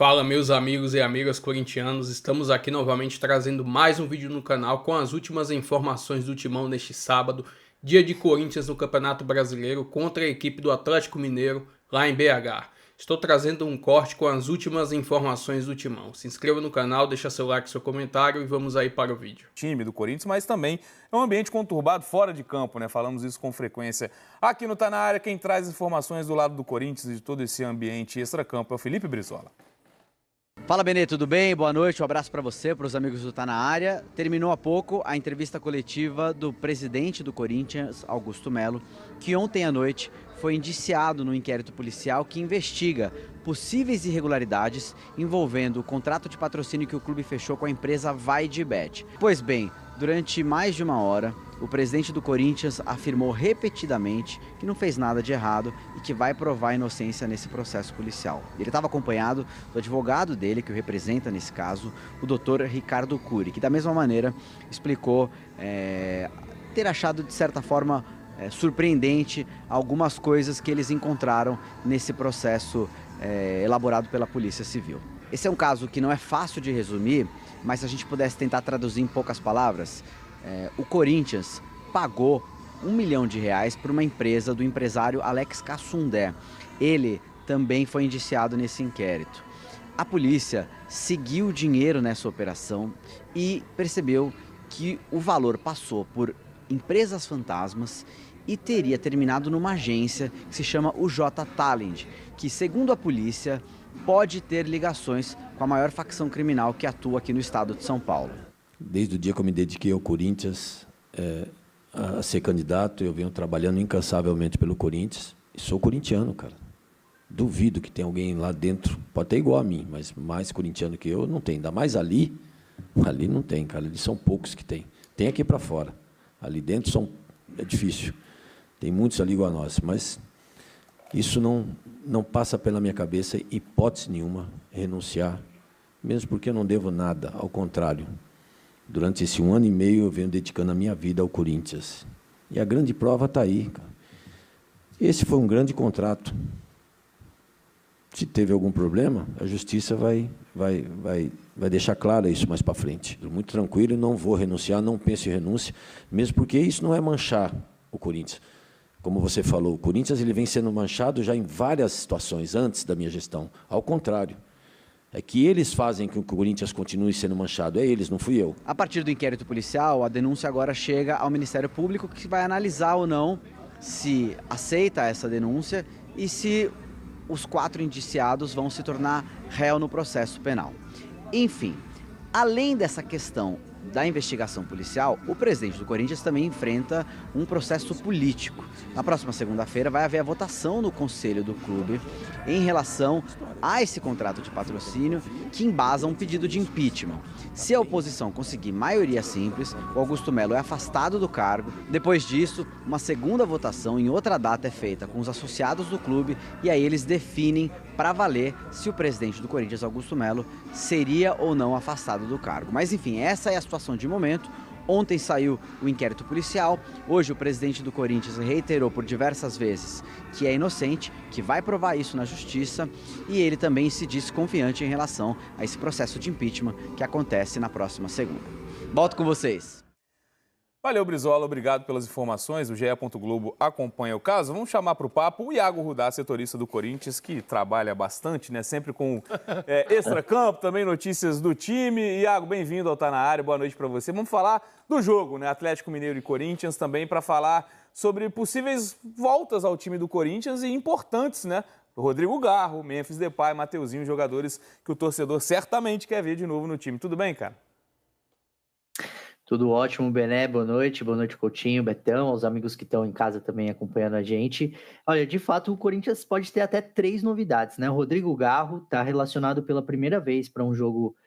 Fala, meus amigos e amigas corintianos, estamos aqui novamente trazendo mais um vídeo no canal com as últimas informações do Timão neste sábado, dia de Corinthians no Campeonato Brasileiro contra a equipe do Atlético Mineiro lá em BH. Estou trazendo um corte com as últimas informações do Timão. Se inscreva no canal, deixa seu like, seu comentário e vamos aí para o vídeo. Time do Corinthians, mas também é um ambiente conturbado fora de campo, né? Falamos isso com frequência. Aqui no Tá Na Área, quem traz informações do lado do Corinthians e de todo esse ambiente extracampo é o Felipe Brizola. Fala, Benê, tudo bem? Boa noite, um abraço para você, para os amigos do Tá Na Área. Terminou há pouco a entrevista coletiva do presidente do Corinthians, Augusto Melo, que ontem à noite foi indiciado no inquérito policial que investiga possíveis irregularidades envolvendo o contrato de patrocínio que o clube fechou com a empresa VaideBet. Pois bem, durante mais de uma hora, o presidente do Corinthians afirmou repetidamente que não fez nada de errado e que vai provar a inocência nesse processo policial. Ele estava acompanhado do advogado dele, que o representa nesse caso, o doutor Ricardo Cury, que da mesma maneira explicou ter achado de certa forma surpreendente algumas coisas que eles encontraram nesse processo elaborado pela Polícia Civil. Esse é um caso que não é fácil de resumir, mas se a gente pudesse tentar traduzir em poucas palavras, o Corinthians pagou R$1 milhão para uma empresa do empresário Alex Cassundé. Ele também foi indiciado nesse inquérito. A polícia seguiu o dinheiro nessa operação e percebeu que o valor passou por empresas fantasmas e teria terminado numa agência que se chama UJ Talent, que, segundo a polícia, pode ter ligações com a maior facção criminal que atua aqui no estado de São Paulo. Desde o dia que eu me dediquei ao Corinthians a ser candidato, eu venho trabalhando incansavelmente pelo Corinthians e sou corintiano, cara. Duvido que tenha alguém lá dentro, pode ter igual a mim, mas mais corintiano que eu não tem. Ainda mais ali não tem, cara. Ali são poucos que tem. Tem aqui para fora. Ali dentro é difícil. Tem muitos ali igual a nós, mas isso não passa pela minha cabeça, hipótese nenhuma, renunciar, mesmo porque eu não devo nada, ao contrário. Durante esse 1 ano e meio eu venho dedicando a minha vida ao Corinthians. E a grande prova está aí, cara. Esse foi um grande contrato. Se teve algum problema, a justiça vai deixar claro isso mais para frente. Estou muito tranquilo, não vou renunciar, não penso em renúncia, mesmo porque isso não é manchar o Corinthians. Como você falou, o Corinthians ele vem sendo manchado já em várias situações antes da minha gestão. Ao contrário, é que eles fazem com que o Corinthians continue sendo manchado. É eles, não fui eu. A partir do inquérito policial, a denúncia agora chega ao Ministério Público, que vai analisar ou não se aceita essa denúncia e se os 4 indiciados vão se tornar réu no processo penal. Enfim, além dessa questão da investigação policial, o presidente do Corinthians também enfrenta um processo político. Na próxima segunda-feira vai haver a votação no conselho do clube em relação a esse contrato de patrocínio que embasa um pedido de impeachment. Se a oposição conseguir maioria simples, o Augusto Melo é afastado do cargo. Depois disso, uma segunda votação em outra data é feita com os associados do clube e aí eles definem para valer se o presidente do Corinthians, Augusto Melo, seria ou não afastado do cargo. Mas enfim, essa é a situação de momento. Ontem saiu o inquérito policial, hoje o presidente do Corinthians reiterou por diversas vezes que é inocente, que vai provar isso na justiça e ele também se disse confiante em relação a esse processo de impeachment que acontece na próxima segunda. Volto com vocês. Valeu, Brizola, obrigado pelas informações. O GE. Globo acompanha o caso. Vamos chamar para o papo o Iago Rudá, setorista do Corinthians, que trabalha bastante, né? Sempre com extracampo, também notícias do time. Iago, bem-vindo ao Tá Na Área, boa noite para você. Vamos falar do jogo, né? Atlético Mineiro e Corinthians, também para falar sobre possíveis voltas ao time do Corinthians e importantes, né? Rodrigo Garro, Memphis Depay, Mateuzinho, jogadores que o torcedor certamente quer ver de novo no time. Tudo bem, cara? Tudo ótimo, Bené, boa noite, Coutinho, Betão, aos amigos que estão em casa também acompanhando a gente. Olha, de fato, o Corinthians pode ter até 3 novidades, né? O Rodrigo Garro está relacionado pela primeira vez para um jogo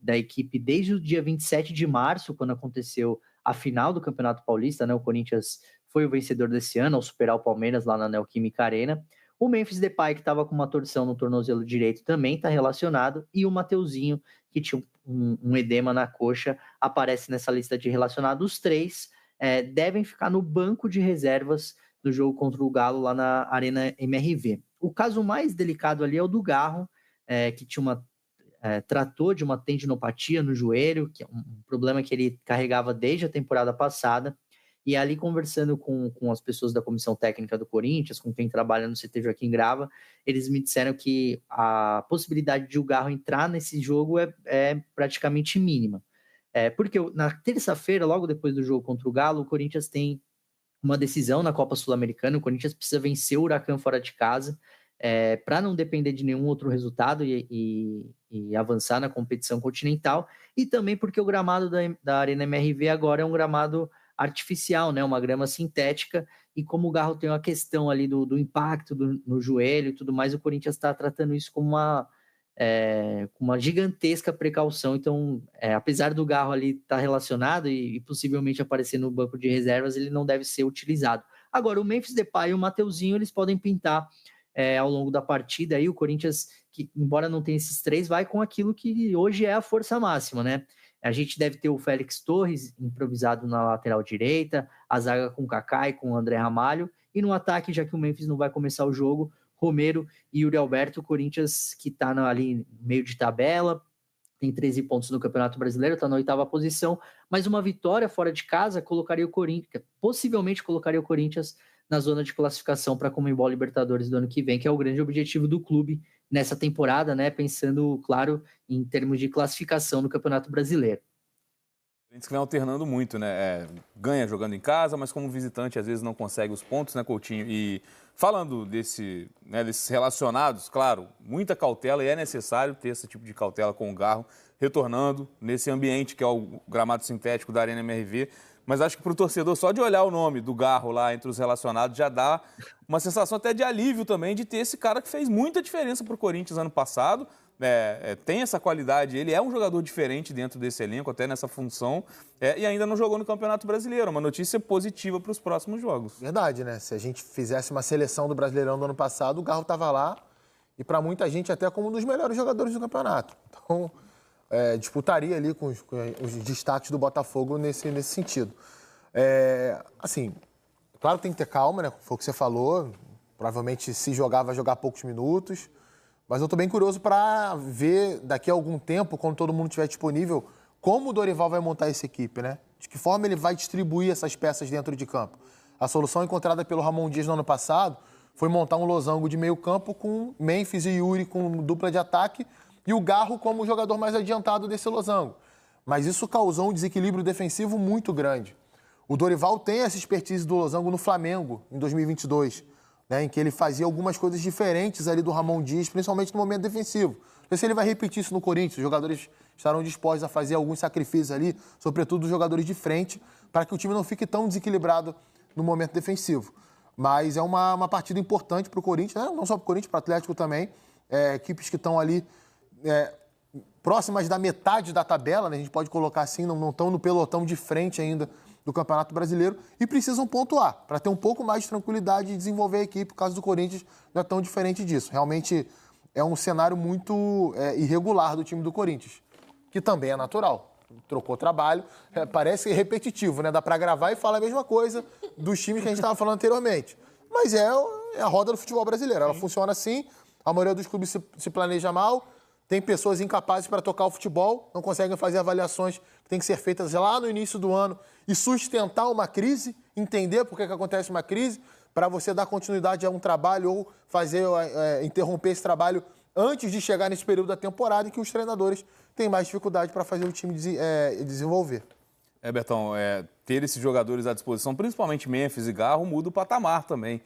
da equipe desde o dia 27 de março, quando aconteceu a final do Campeonato Paulista, né? O Corinthians foi o vencedor desse ano, ao superar o Palmeiras lá na Neoquímica Arena. O Memphis Depay, que estava com uma torção no tornozelo direito, também está relacionado, e o Mateuzinho, que tinha um edema na coxa, aparece nessa lista de relacionados. Os 3 devem ficar no banco de reservas do jogo contra o Galo lá na Arena MRV. O caso mais delicado ali é o do Garro, que tinha tratou de uma tendinopatia no joelho, que é um problema que ele carregava desde a temporada passada. E ali, conversando com as pessoas da comissão técnica do Corinthians, com quem trabalha no CT Joaquim Grava, eles me disseram que a possibilidade de o Garro entrar nesse jogo é praticamente mínima. Porque na terça-feira, logo depois do jogo contra o Galo, o Corinthians tem uma decisão na Copa Sul-Americana. O Corinthians precisa vencer o Huracan fora de casa para não depender de nenhum outro resultado e avançar na competição continental. E também porque o gramado da Arena MRV agora é um gramado artificial, né? Uma grama sintética, e como o Garro tem uma questão ali do impacto no joelho e tudo mais, o Corinthians está tratando isso como uma gigantesca precaução. Então, apesar do Garro ali estar relacionado e possivelmente aparecer no banco de reservas, ele não deve ser utilizado. Agora, o Memphis Depay e o Mateuzinho, eles podem pintar ao longo da partida. Aí o Corinthians, que embora não tenha esses três, vai com aquilo que hoje é a força máxima, né? A gente deve ter o Félix Torres improvisado na lateral direita, a zaga com o Kaká e com o André Ramalho, e no ataque, já que o Memphis não vai começar o jogo, Romero e Yuri Alberto. O Corinthians, que está ali no meio de tabela, tem 13 pontos no Campeonato Brasileiro, está na 8ª posição, mas uma vitória fora de casa possivelmente colocaria o Corinthians na zona de classificação para a Conmebol Libertadores do ano que vem, que é o grande objetivo do clube nessa temporada, né? Pensando, claro, em termos de classificação no Campeonato Brasileiro. A gente vem alternando muito, né? Ganha jogando em casa, mas como visitante às vezes não consegue os pontos, né, Coutinho? E falando desses relacionados, claro, muita cautela, e é necessário ter esse tipo de cautela com o Garro, retornando nesse ambiente que é o gramado sintético da Arena MRV. Mas acho que para o torcedor, só de olhar o nome do Garro lá entre os relacionados, já dá uma sensação até de alívio também de ter esse cara que fez muita diferença para o Corinthians ano passado. Tem essa qualidade, ele é um jogador diferente dentro desse elenco, até nessa função, e ainda não jogou no Campeonato Brasileiro. Uma notícia positiva para os próximos jogos. Verdade, né? Se a gente fizesse uma seleção do Brasileirão do ano passado, o Garro estava lá, e para muita gente até como um dos melhores jogadores do campeonato. Então, disputaria ali com os destaques do Botafogo nesse sentido. Assim, claro que tem que ter calma, né? Foi o que você falou. Provavelmente, se jogar, vai jogar poucos minutos. Mas eu estou bem curioso para ver daqui a algum tempo, quando todo mundo estiver disponível, como o Dorival vai montar essa equipe, né? De que forma ele vai distribuir essas peças dentro de campo. A solução encontrada pelo Ramon Dias no ano passado foi montar um losango de meio campo com Memphis e Yuri com dupla de ataque e o Garro como o jogador mais adiantado desse losango. Mas isso causou um desequilíbrio defensivo muito grande. O Dorival tem essa expertise do losango no Flamengo, em 2022, né, em que ele fazia algumas coisas diferentes ali do Ramon Dias, principalmente no momento defensivo. Não sei se ele vai repetir isso no Corinthians. Os jogadores estarão dispostos a fazer alguns sacrifícios ali, sobretudo os jogadores de frente, para que o time não fique tão desequilibrado no momento defensivo. Mas é uma partida importante para o Corinthians, né? Não só para o Corinthians, para o Atlético também. Equipes que estão ali próximas da metade da tabela, né? A gente pode colocar assim, não estão no pelotão de frente ainda do Campeonato Brasileiro e precisam pontuar para ter um pouco mais de tranquilidade e desenvolver a equipe. O caso do Corinthians não é tão diferente disso. Realmente é um cenário muito irregular do time do Corinthians, que também é natural. Trocou trabalho, parece repetitivo, né? Dá para gravar e falar a mesma coisa dos times que a gente estava falando anteriormente. Mas é a roda do futebol brasileiro. Ela funciona assim, a maioria dos clubes se planeja mal, tem pessoas incapazes para tocar o futebol, não conseguem fazer avaliações que têm que ser feitas lá no início do ano e sustentar uma crise, entender por que acontece uma crise, para você dar continuidade a um trabalho ou interromper esse trabalho antes de chegar nesse período da temporada em que os treinadores têm mais dificuldade para fazer o time desenvolver. Betão, ter esses jogadores à disposição, principalmente Memphis e Garro, muda o patamar também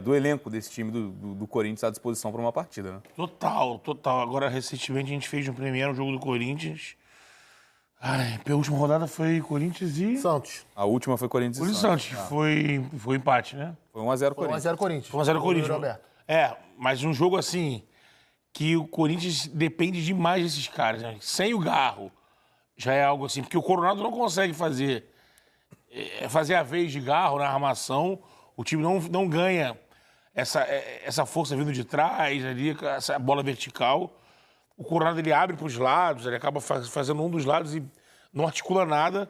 do elenco desse time do Corinthians à disposição para uma partida, né? Total. Agora, recentemente, a gente fez um primeiro jogo do Corinthians. A última rodada foi Corinthians e... Santos. A última foi Corinthians e Santos. Foi empate, né? Foi 1-0 Corinthians. Foi 1-0 Corinthians. Foi 1-0 Corinthians. Mas um jogo assim, que o Corinthians depende demais desses caras, né? Sem o Garro, já é algo assim, porque o Coronado não consegue fazer a vez de Garro na armação, o time não ganha essa força vindo de trás, ali, essa bola vertical. O Coronado ele abre para os lados, ele acaba fazendo um dos lados e não articula nada.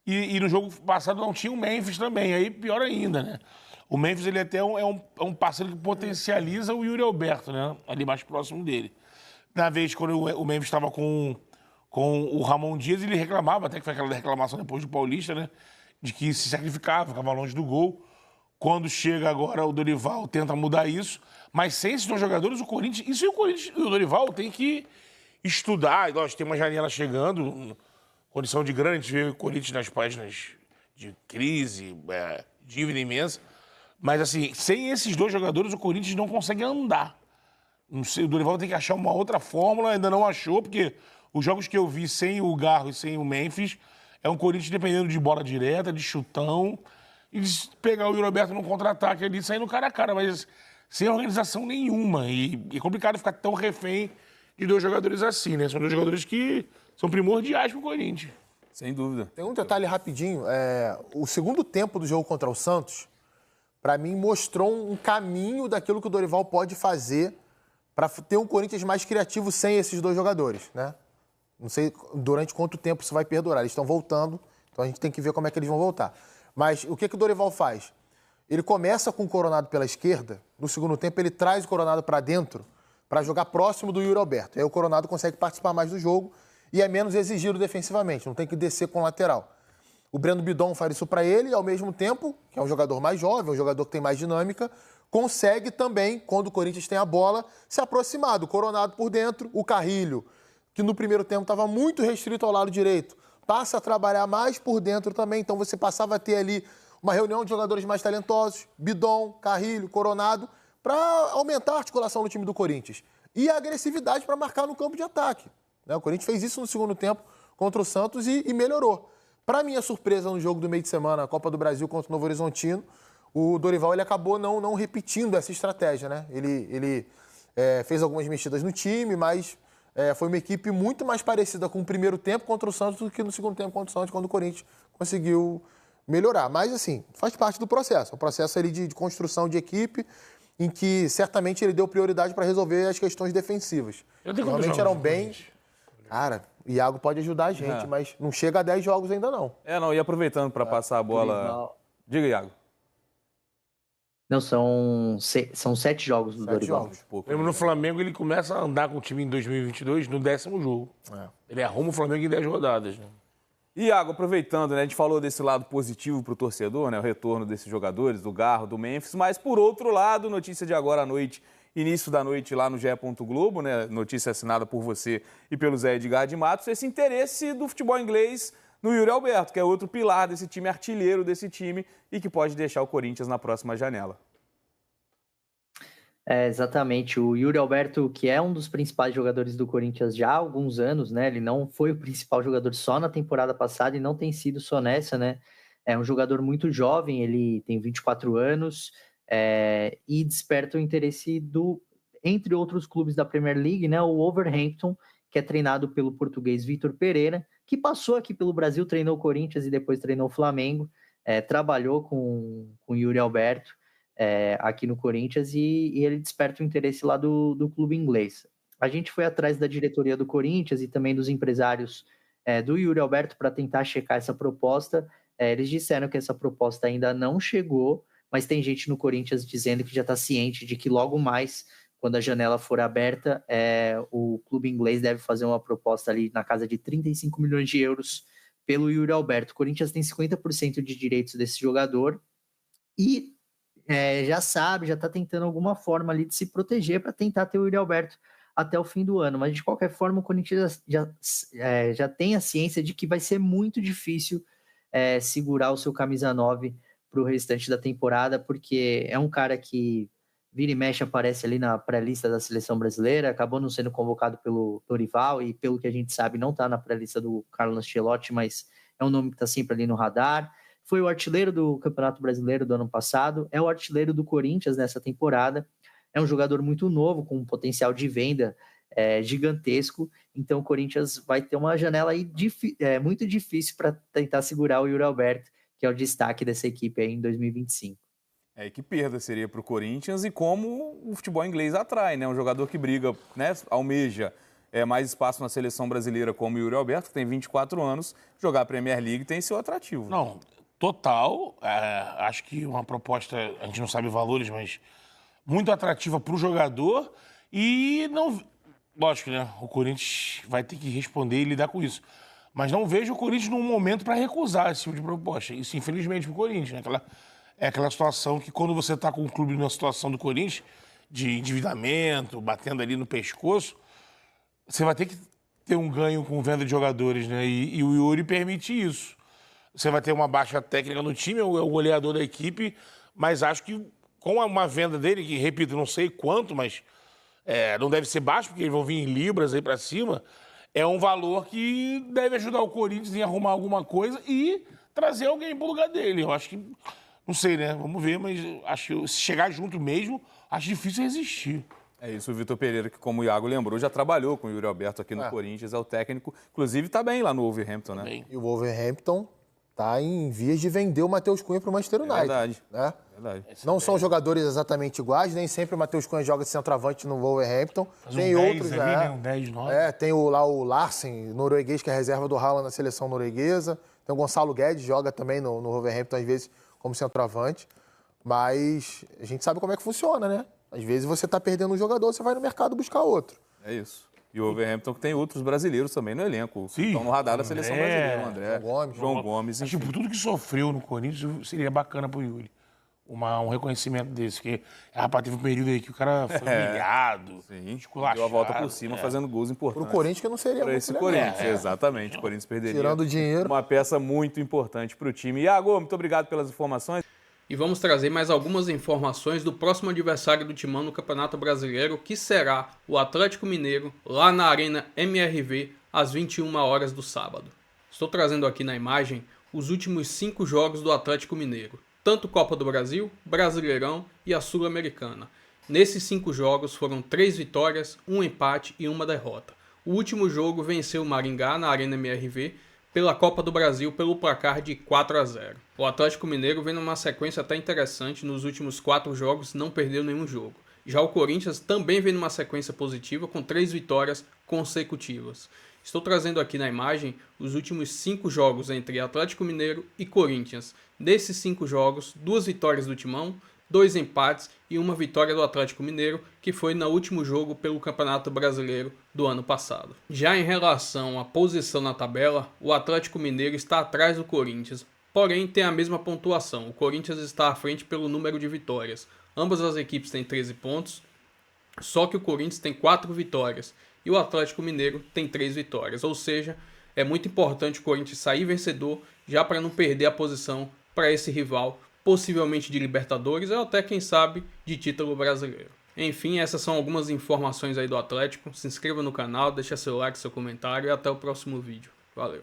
E no jogo passado não tinha o Memphis também, aí pior ainda, né? O Memphis ele até é um parceiro que potencializa o Yuri Alberto, né? Ali mais próximo dele. na vez quando o Memphis estava com o Ramon Dias, ele reclamava, até que foi aquela reclamação depois do Paulista, né? De que se sacrificava, ficava longe do gol. Quando chega agora o Dorival, tenta mudar isso. Mas sem esses 2 jogadores, o Corinthians... Isso e o Corinthians e o Dorival tem que estudar. Nós tem uma janela chegando, condição de grande, a gente vê o Corinthians nas páginas de crise, dívida imensa. Mas, assim, sem esses 2 jogadores, o Corinthians não consegue andar. Não sei, o Dorival tem que achar uma outra fórmula, ainda não achou, porque os jogos que eu vi sem o Garro e sem o Memphis é um Corinthians dependendo de bola direta, de chutão, e de pegar o Yuri Alberto num contra-ataque ali, saindo cara a cara, mas sem organização nenhuma. E é complicado ficar tão refém de 2 jogadores assim, né? São 2 jogadores que são primordiais pro Corinthians. Sem dúvida. Tem um detalhe rapidinho. O segundo tempo do jogo contra o Santos, para mim, mostrou um caminho daquilo que o Dorival pode fazer para ter um Corinthians mais criativo sem esses 2 jogadores, né? Não sei durante quanto tempo isso vai perdurar. Eles estão voltando, então a gente tem que ver como é que eles vão voltar. Mas o que o Dorival faz? Ele começa com o Coronado pela esquerda, no segundo tempo ele traz o Coronado para dentro para jogar próximo do Yuri Alberto. Aí o Coronado consegue participar mais do jogo e é menos exigido defensivamente, não tem que descer com o lateral. O Breno Bidon faz isso para ele e, ao mesmo tempo, que é um jogador mais jovem, um jogador que tem mais dinâmica, consegue também, quando o Corinthians tem a bola, se aproximar do Coronado por dentro, o Carrilho, que no primeiro tempo estava muito restrito ao lado direito, passa a trabalhar mais por dentro também, então você passava a ter ali uma reunião de jogadores mais talentosos, Bidon, Carrilho, Coronado, para aumentar a articulação do time do Corinthians. E a agressividade para marcar no campo de ataque. Né? O Corinthians fez isso no segundo tempo contra o Santos e melhorou. Para minha surpresa, no jogo do meio de semana, a Copa do Brasil contra o Novo Horizontino, o Dorival ele acabou não repetindo essa estratégia, né? Ele fez algumas mexidas no time, mas foi uma equipe muito mais parecida com o primeiro tempo contra o Santos do que no segundo tempo contra o Santos, quando o Corinthians conseguiu melhorar. Mas, assim, faz parte do processo. É um processo ali de construção de equipe em que certamente ele deu prioridade para resolver as questões defensivas. Realmente eram bem... Cara, o Iago pode ajudar a gente, mas não chega a 10 jogos ainda não. E aproveitando para passar a bola... Diga, Iago. Não, são 7 jogos do Dorival. Lembra, no Flamengo ele começa a andar com o time em 2022 no 10º jogo. Ele arruma o Flamengo em 10 rodadas. Né? Iago, aproveitando, né, a gente falou desse lado positivo para o torcedor, né, o retorno desses jogadores, do Garro, do Memphis, mas por outro lado, notícia de agora à noite, início da noite lá no GE. Globo, né, notícia assinada por você e pelo Zé Edgar de Matos, esse interesse do futebol inglês no Yuri Alberto, que é outro pilar desse time, artilheiro desse time e que pode deixar o Corinthians na próxima janela. Exatamente, o Yuri Alberto, que é um dos principais jogadores do Corinthians já há alguns anos, né? Ele não foi o principal jogador só na temporada passada e não tem sido só nessa, né? É um jogador muito jovem, ele tem 24 anos e desperta o interesse entre outros clubes da Premier League, né? O Wolverhampton, que é treinado pelo português Vitor Pereira, que passou aqui pelo Brasil, treinou o Corinthians e depois treinou o Flamengo, trabalhou com o Yuri Alberto aqui no Corinthians e ele desperta o interesse lá do clube inglês. A gente foi atrás da diretoria do Corinthians e também dos empresários do Yuri Alberto para tentar checar essa proposta. Eles disseram que essa proposta ainda não chegou, mas tem gente no Corinthians dizendo que já está ciente de que logo mais, quando a janela for aberta, o clube inglês deve fazer uma proposta ali na casa de 35 milhões de euros pelo Yuri Alberto. O Corinthians tem 50% de direitos desse jogador e já está tentando alguma forma ali de se proteger para tentar ter o Yuri Alberto até o fim do ano. Mas, de qualquer forma, o Corinthians já tem a ciência de que vai ser muito difícil segurar o seu camisa 9 para o restante da temporada, porque é um cara que vira e mexe, aparece ali na pré-lista da seleção brasileira, acabou não sendo convocado pelo Dorival e, pelo que a gente sabe, não está na pré-lista do Carlo Ancelotti, mas é um nome que está sempre ali no radar. Foi o artilheiro do Campeonato Brasileiro do ano passado, é o artilheiro do Corinthians nessa temporada, é um jogador muito novo, com um potencial de venda gigantesco, então o Corinthians vai ter uma janela aí muito difícil para tentar segurar o Yuri Alberto, que é o destaque dessa equipe aí em 2025. Que perda seria para o Corinthians e como o futebol inglês atrai, né? Um jogador que briga, né, almeja mais espaço na seleção brasileira como o Yuri Alberto, que tem 24 anos, jogar a Premier League tem seu atrativo. Não, total. Acho que uma proposta, a gente não sabe valores, mas muito atrativa para o jogador e lógico, né? O Corinthians vai ter que responder e lidar com isso. Mas não vejo o Corinthians num momento para recusar esse tipo de proposta. Isso, infelizmente, pro Corinthians, né? Aquela situação que quando você tá com o clube numa situação do Corinthians, de endividamento, batendo ali no pescoço, você vai ter que ter um ganho com venda de jogadores, né? E o Yuri permite isso. Você vai ter uma baixa técnica no time, é o goleador da equipe, mas acho que com uma venda dele, que, repito, não sei quanto, mas não deve ser baixo, porque eles vão vir em libras aí para cima, é um valor que deve ajudar o Corinthians em arrumar alguma coisa e trazer alguém pro lugar dele. Eu acho que, não sei, né? Vamos ver, mas acho que se chegar junto mesmo, acho difícil resistir. É isso, o Vitor Pereira, que como o Iago lembrou, já trabalhou com o Yuri Alberto aqui no Corinthians, é o técnico, inclusive está bem lá no Wolverhampton, né? Bem. E o Wolverhampton está em vias de vender o Matheus Cunha para o Manchester United. Verdade. Né? Verdade. Não são jogadores exatamente iguais, nem sempre o Matheus Cunha joga de centroavante no Wolverhampton. Faz Tem um 10 outros, ali, né? Um 10, 9. tem lá o Larsen, norueguês, que é reserva do Haaland na seleção norueguesa. Tem o Gonçalo Guedes, joga também no Wolverhampton, às vezes, como centroavante. Mas a gente sabe como é que funciona, né? Às vezes você está perdendo um jogador, você vai no mercado buscar outro. É isso. E o Wolverhampton que tem outros brasileiros também no elenco, que estão no radar da seleção brasileira. O André, João Gomes, Acho que por tudo que sofreu no Corinthians, seria bacana pro Yuri. Um reconhecimento desse, que, rapaz, teve um período aí que o cara foi humilhado, esculachado. Deu a volta por cima, fazendo gols importantes. Pro Corinthians que não seria Para muito esse legal. Corinthians, exatamente. O Corinthians perderia Tirando dinheiro. uma peça muito importante para o time. Iago, muito obrigado pelas informações. E vamos trazer mais algumas informações do próximo adversário do Timão no Campeonato Brasileiro, que será o Atlético Mineiro, lá na Arena MRV, às 21 horas do sábado. Estou trazendo aqui na imagem os últimos 5 jogos do Atlético Mineiro, tanto Copa do Brasil, Brasileirão e a Sul-Americana. Nesses 5 jogos foram 3 vitórias, 1 empate e 1 derrota. O último jogo venceu o Maringá na Arena MRV, pela Copa do Brasil pelo placar de 4-0. O Atlético Mineiro vem numa sequência até interessante, nos últimos 4 jogos não perdeu nenhum jogo. Já o Corinthians também vem numa sequência positiva com 3 vitórias consecutivas. Estou trazendo aqui na imagem os últimos 5 jogos entre Atlético Mineiro e Corinthians. Desses 5 jogos, 2 vitórias do Timão, 2 empates e 1 vitória do Atlético Mineiro, que foi no último jogo pelo Campeonato Brasileiro do ano passado. Já em relação à posição na tabela, o Atlético Mineiro está atrás do Corinthians, porém tem a mesma pontuação. O Corinthians está à frente pelo número de vitórias. Ambas as equipes têm 13 pontos, só que o Corinthians tem 4 vitórias e o Atlético Mineiro tem 3 vitórias. Ou seja, é muito importante o Corinthians sair vencedor, já para não perder a posição para esse rival, possivelmente de Libertadores ou até, quem sabe, de título brasileiro. Enfim, essas são algumas informações aí do Atlético. Se inscreva no canal, deixa seu like, seu comentário e até o próximo vídeo. Valeu!